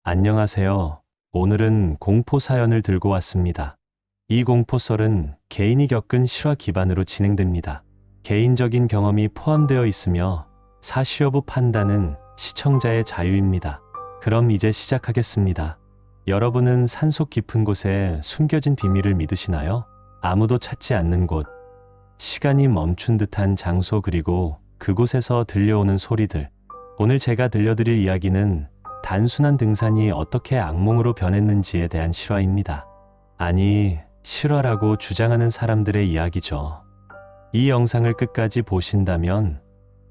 안녕하세요. 오늘은 공포 사연을 들고 왔습니다. 이 공포썰은 개인이 겪은 실화 기반으로 진행됩니다. 개인적인 경험이 포함되어 있으며 사실 여부 판단은 시청자의 자유입니다. 그럼 이제 시작하겠습니다. 여러분은 산속 깊은 곳에 숨겨진 비밀을 믿으시나요? 아무도 찾지 않는 곳, 시간이 멈춘 듯한 장소, 그리고 그곳에서 들려오는 소리들. 오늘 제가 들려드릴 이야기는 단순한 등산이 어떻게 악몽으로 변했는지에 대한 실화입니다. 아니, 실화라고 주장하는 사람들의 이야기죠. 이 영상을 끝까지 보신다면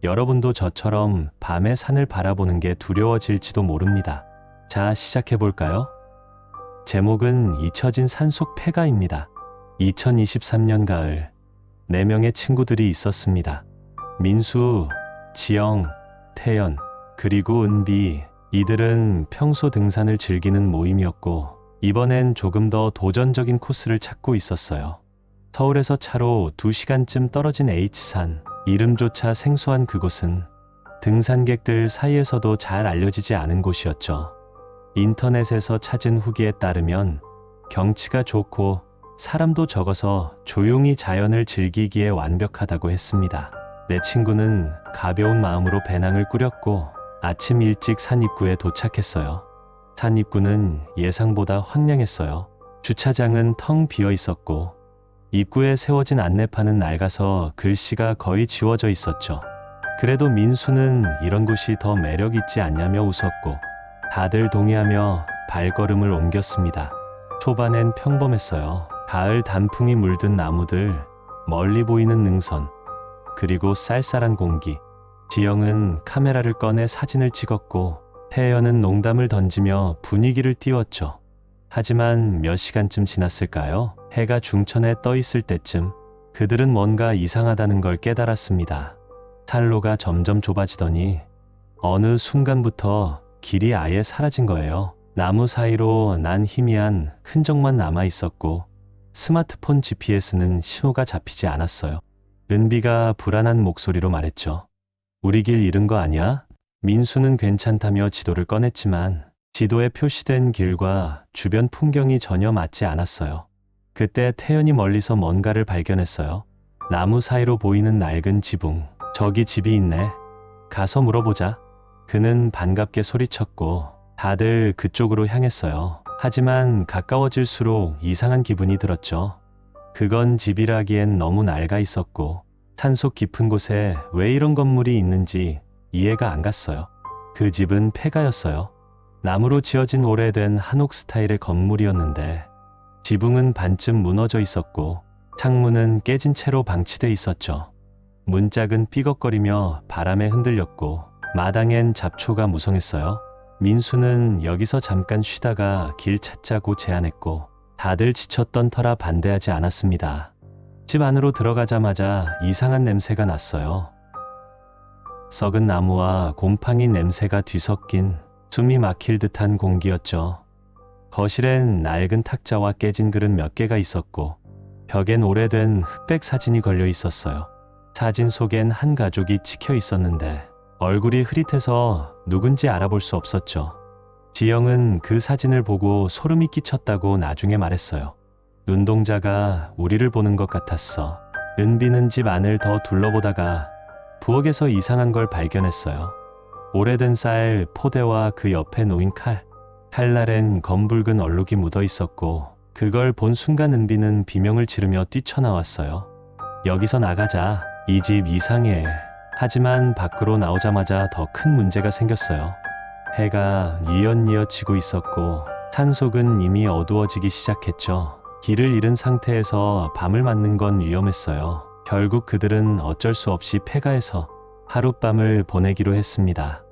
여러분도 저처럼 밤에 산을 바라보는 게 두려워질지도 모릅니다. 자, 시작해볼까요? 제목은 잊혀진 산속 폐가입니다. 2023년 가을, 4명의 친구들이 있었습니다. 민수, 지영, 태연, 그리고 은비. 이들은 평소 등산을 즐기는 모임이었고 이번엔 조금 더 도전적인 코스를 찾고 있었어요. 서울에서 차로 2시간쯤 떨어진 H산, 이름조차 생소한 그곳은 등산객들 사이에서도 잘 알려지지 않은 곳이었죠. 인터넷에서 찾은 후기에 따르면 경치가 좋고 사람도 적어서 조용히 자연을 즐기기에 완벽하다고 했습니다. 내 친구는 가벼운 마음으로 배낭을 꾸렸고 아침 일찍 산 입구에 도착했어요. 산 입구는 예상보다 황량했어요. 주차장은 텅 비어 있었고 입구에 세워진 안내판은 낡아서 글씨가 거의 지워져 있었죠. 그래도 민수는 이런 곳이 더 매력 있지 않냐며 웃었고 다들 동의하며 발걸음을 옮겼습니다. 초반엔 평범했어요. 가을 단풍이 물든 나무들, 멀리 보이는 능선, 그리고 쌀쌀한 공기. 지영은 카메라를 꺼내 사진을 찍었고 태연은 농담을 던지며 분위기를 띄웠죠. 하지만 몇 시간쯤 지났을까요? 해가 중천에 떠 있을 때쯤 그들은 뭔가 이상하다는 걸 깨달았습니다. 산로가 점점 좁아지더니 어느 순간부터 길이 아예 사라진 거예요. 나무 사이로 난 희미한 흔적만 남아 있었고 스마트폰 GPS는 신호가 잡히지 않았어요. 은비가 불안한 목소리로 말했죠. 우리 길 잃은 거 아니야? 민수는 괜찮다며 지도를 꺼냈지만 지도에 표시된 길과 주변 풍경이 전혀 맞지 않았어요. 그때 태연이 멀리서 뭔가를 발견했어요. 나무 사이로 보이는 낡은 지붕. 저기 집이 있네. 가서 물어보자. 그는 반갑게 소리쳤고 다들 그쪽으로 향했어요. 하지만 가까워질수록 이상한 기분이 들었죠. 그건 집이라기엔 너무 낡아 있었고 산속 깊은 곳에 왜 이런 건물이 있는지 이해가 안 갔어요. 그 집은 폐가였어요. 나무로 지어진 오래된 한옥 스타일의 건물이었는데 지붕은 반쯤 무너져 있었고 창문은 깨진 채로 방치돼 있었죠. 문짝은 삐걱거리며 바람에 흔들렸고 마당엔 잡초가 무성했어요. 민수는 여기서 잠깐 쉬다가 길 찾자고 제안했고 다들 지쳤던 터라 반대하지 않았습니다. 집 안으로 들어가자마자 이상한 냄새가 났어요. 썩은 나무와 곰팡이 냄새가 뒤섞인 숨이 막힐 듯한 공기였죠. 거실엔 낡은 탁자와 깨진 그릇 몇 개가 있었고 벽엔 오래된 흑백 사진이 걸려 있었어요. 사진 속엔 한 가족이 찍혀 있었는데 얼굴이 흐릿해서 누군지 알아볼 수 없었죠. 지영은 그 사진을 보고 소름이 끼쳤다고 나중에 말했어요. 눈동자가 우리를 보는 것 같았어. 은비는 집 안을 더 둘러보다가 부엌에서 이상한 걸 발견했어요. 오래된 쌀 포대와 그 옆에 놓인 칼. 칼날엔 검붉은 얼룩이 묻어 있었고 그걸 본 순간 은비는 비명을 지르며 뛰쳐나왔어요. 여기서 나가자. 이 집 이상해. 하지만 밖으로 나오자마자 더 큰 문제가 생겼어요. 해가 뉘엿뉘엿 지고 있었고 산속은 이미 어두워지기 시작했죠. 길을 잃은 상태에서 밤을 맞는 건 위험했어요. 결국 그들은 어쩔 수 없이 폐가에서 하룻밤을 보내기로 했습니다.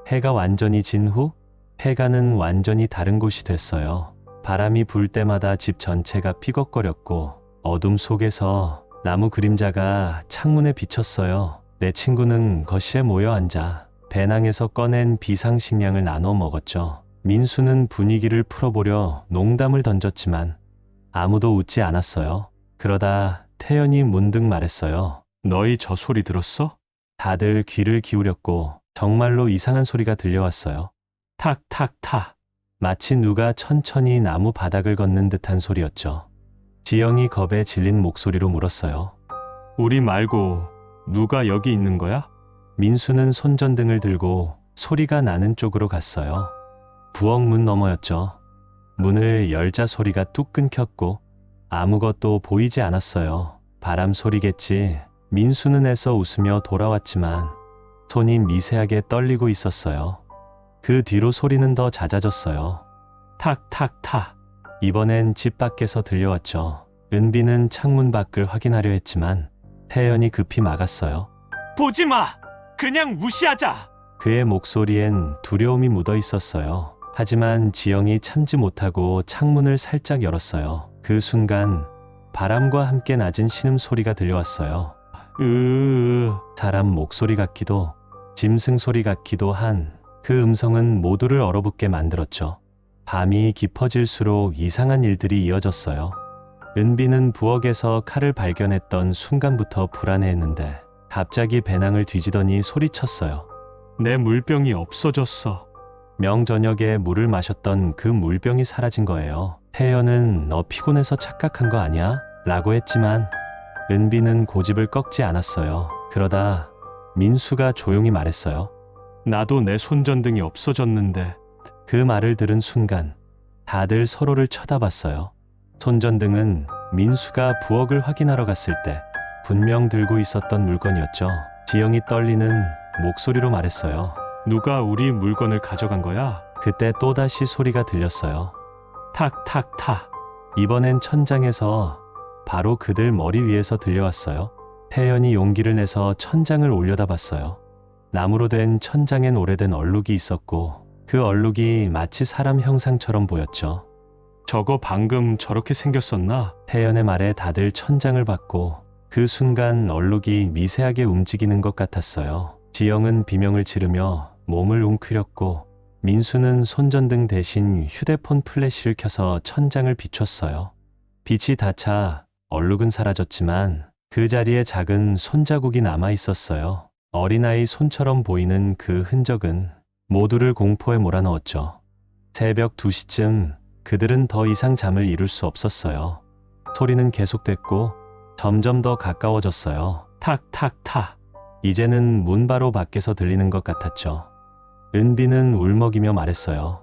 해가 완전히 진 후 폐가는 완전히 다른 곳이 됐어요. 바람이 불 때마다 집 전체가 삐걱거렸고 어둠 속에서 나무 그림자가 창문에 비쳤어요. 내 친구는 거실에 모여 앉아 배낭에서 꺼낸 비상식량을 나눠 먹었죠. 민수는 분위기를 풀어보려 농담을 던졌지만 아무도 웃지 않았어요. 그러다 태연이 문득 말했어요. 너희 저 소리 들었어? 다들 귀를 기울였고 정말로 이상한 소리가 들려왔어요. 탁탁탁. 마치 누가 천천히 나무 바닥을 걷는 듯한 소리였죠. 지영이 겁에 질린 목소리로 물었어요. 우리 말고 누가 여기 있는 거야? 민수는 손전등을 들고 소리가 나는 쪽으로 갔어요. 부엌 문 너머였죠. 문을 열자 소리가 뚝 끊겼고 아무것도 보이지 않았어요. 바람 소리겠지. 민수는 애써 웃으며 돌아왔지만 손이 미세하게 떨리고 있었어요. 그 뒤로 소리는 더 잦아졌어요. 탁탁탁. 이번엔 집 밖에서 들려왔죠. 은비는 창문 밖을 확인하려 했지만 태연이 급히 막았어요. 보지 마! 그냥 무시하자! 그의 목소리엔 두려움이 묻어 있었어요. 하지만 지영이 참지 못하고 창문을 살짝 열었어요. 그 순간 바람과 함께 낮은 신음소리가 들려왔어요. 사람 목소리 같기도 짐승 소리 같기도 한 그 음성은 모두를 얼어붙게 만들었죠. 밤이 깊어질수록 이상한 일들이 이어졌어요. 은비는 부엌에서 칼을 발견했던 순간부터 불안해했는데 갑자기 배낭을 뒤지더니 소리쳤어요. 내 물병이 없어졌어. 명저녁에 물을 마셨던 그 물병이 사라진 거예요. 태연은 너 피곤해서 착각한 거 아니야? 라고 했지만 은비는 고집을 꺾지 않았어요. 그러다 민수가 조용히 말했어요. 나도 내 손전등이 없어졌는데. 그 말을 들은 순간 다들 서로를 쳐다봤어요. 손전등은 민수가 부엌을 확인하러 갔을 때 분명 들고 있었던 물건이었죠. 지영이 떨리는 목소리로 말했어요. 누가 우리 물건을 가져간 거야? 그때 또다시 소리가 들렸어요. 탁탁탁. 이번엔 천장에서 바로 그들 머리 위에서 들려왔어요. 태연이 용기를 내서 천장을 올려다봤어요. 나무로 된 천장엔 오래된 얼룩이 있었고 그 얼룩이 마치 사람 형상처럼 보였죠. 저거 방금 저렇게 생겼었나? 태연의 말에 다들 천장을 봤고 그 순간 얼룩이 미세하게 움직이는 것 같았어요. 지영은 비명을 지르며 몸을 웅크렸고 민수는 손전등 대신 휴대폰 플래시를 켜서 천장을 비췄어요. 빛이 다 차 얼룩은 사라졌지만 그 자리에 작은 손자국이 남아 있었어요. 어린아이 손처럼 보이는 그 흔적은 모두를 공포에 몰아넣었죠. 새벽 2시쯤 그들은 더 이상 잠을 이룰 수 없었어요. 소리는 계속됐고 점점 더 가까워졌어요. 탁탁탁. 이제는 문 바로 밖에서 들리는 것 같았죠. 은비는 울먹이며 말했어요.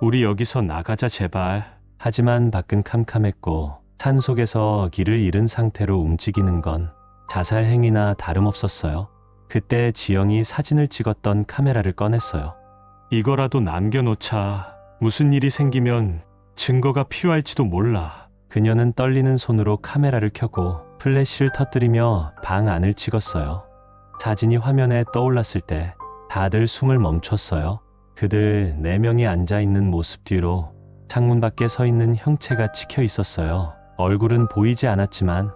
우리 여기서 나가자 제발. 하지만 밖은 캄캄했고 산속에서 길을 잃은 상태로 움직이는 건 자살 행위나 다름없었어요. 그때 지영이 사진을 찍었던 카메라를 꺼냈어요. 이거라도 남겨놓자. 무슨 일이 생기면 증거가 필요할지도 몰라. 그녀는 떨리는 손으로 카메라를 켜고 플래시를 터뜨리며 방 안을 찍었어요. 사진이 화면에 떠올랐을 때 다들 숨을 멈췄어요. 그들 4명이 앉아있는 모습 뒤로 창문 밖에 서 있는 형체가 찍혀 있었어요. 얼굴은 보이지 않았지만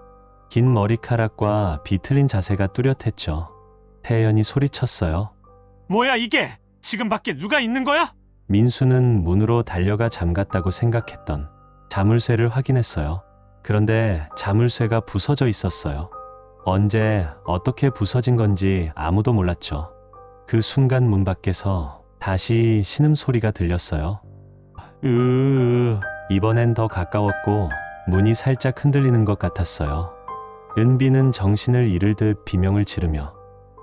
긴 머리카락과 비틀린 자세가 뚜렷했죠. 태연이 소리쳤어요. 뭐야 이게? 지금 밖에 누가 있는 거야? 민수는 문으로 달려가 잠갔다고 생각했던 자물쇠를 확인했어요. 그런데 자물쇠가 부서져 있었어요. 언제 어떻게 부서진 건지 아무도 몰랐죠. 그 순간 문 밖에서 다시 신음소리가 들렸어요. 이번엔 더 가까웠고 문이 살짝 흔들리는 것 같았어요. 은비는 정신을 잃을 듯 비명을 지르며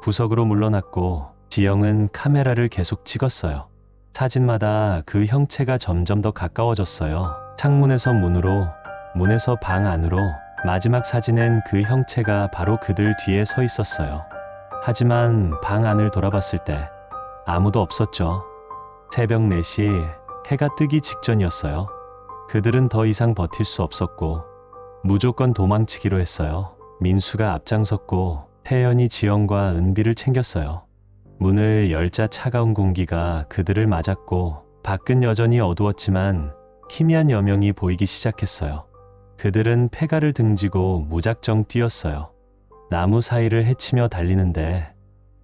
구석으로 물러났고 지영은 카메라를 계속 찍었어요. 사진마다 그 형체가 점점 더 가까워졌어요. 창문에서 문으로, 문에서 방 안으로, 마지막 사진엔 그 형체가 바로 그들 뒤에 서 있었어요. 하지만 방 안을 돌아봤을 때 아무도 없었죠. 새벽 4시 해가 뜨기 직전이었어요. 그들은 더 이상 버틸 수 없었고 무조건 도망치기로 했어요. 민수가 앞장섰고 태연이 지영과 은비를 챙겼어요. 문을 열자 차가운 공기가 그들을 맞았고 밖은 여전히 어두웠지만 희미한 여명이 보이기 시작했어요. 그들은 폐가를 등지고 무작정 뛰었어요. 나무 사이를 헤치며 달리는데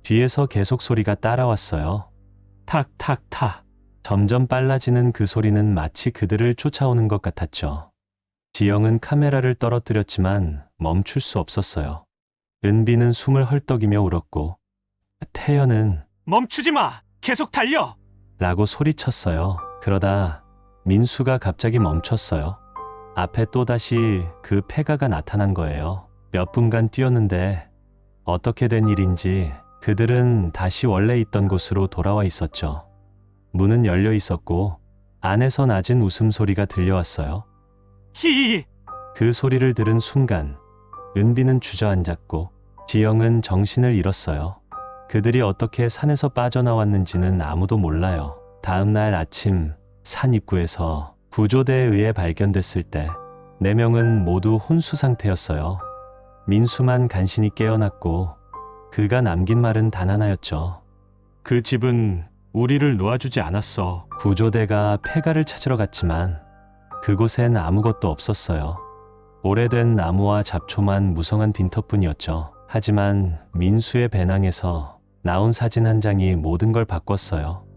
뒤에서 계속 소리가 따라왔어요. 탁탁탁. 점점 빨라지는 그 소리는 마치 그들을 쫓아오는 것 같았죠. 지영은 카메라를 떨어뜨렸지만 멈출 수 없었어요. 은비는 숨을 헐떡이며 울었고 태연은 멈추지 마! 계속 달려! 라고 소리쳤어요. 그러다 민수가 갑자기 멈췄어요. 앞에 또다시 그 폐가가 나타난 거예요. 몇 분간 뛰었는데 어떻게 된 일인지 그들은 다시 원래 있던 곳으로 돌아와 있었죠. 문은 열려 있었고 안에서 낮은 웃음소리가 들려왔어요. 히히! 그 소리를 들은 순간 은비는 주저앉았고 지영은 정신을 잃었어요. 그들이 어떻게 산에서 빠져나왔는지는 아무도 몰라요. 다음 날 아침 산 입구에서 구조대에 의해 발견됐을 때 4명은 모두 혼수 상태였어요. 민수만 간신히 깨어났고 그가 남긴 말은 단 하나였죠. 그 집은 우리를 놓아주지 않았어. 구조대가 폐가를 찾으러 갔지만 그곳엔 아무것도 없었어요. 오래된 나무와 잡초만 무성한 빈터뿐이었죠. 하지만 민수의 배낭에서 나온 사진 한 장이 모든 걸 바꿨어요.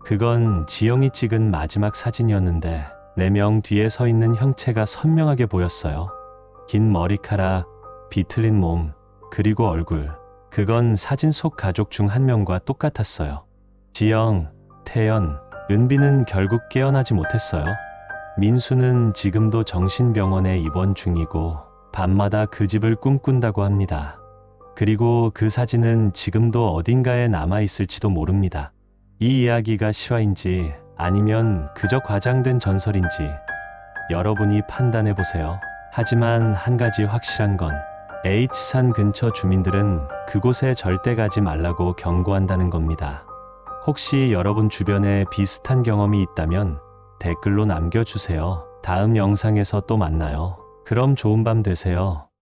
그건 지영이 찍은 마지막 사진이었는데 4명 뒤에 서 있는 형체가 선명하게 보였어요. 긴 머리카락, 비틀린 몸, 그리고 얼굴. 그건 사진 속 가족 중 한 명과 똑같았어요. 지영, 태연, 은비는 결국 깨어나지 못했어요. 민수는 지금도 정신병원에 입원 중이고 밤마다 그 집을 꿈꾼다고 합니다. 그리고 그 사진은 지금도 어딘가에 남아있을지도 모릅니다. 이 이야기가 실화인지 아니면 그저 과장된 전설인지 여러분이 판단해 보세요. 하지만 한 가지 확실한 건 H산 근처 주민들은 그곳에 절대 가지 말라고 경고한다는 겁니다. 혹시 여러분 주변에 비슷한 경험이 있다면 댓글로 남겨주세요. 다음 영상에서 또 만나요. 그럼 좋은 밤 되세요.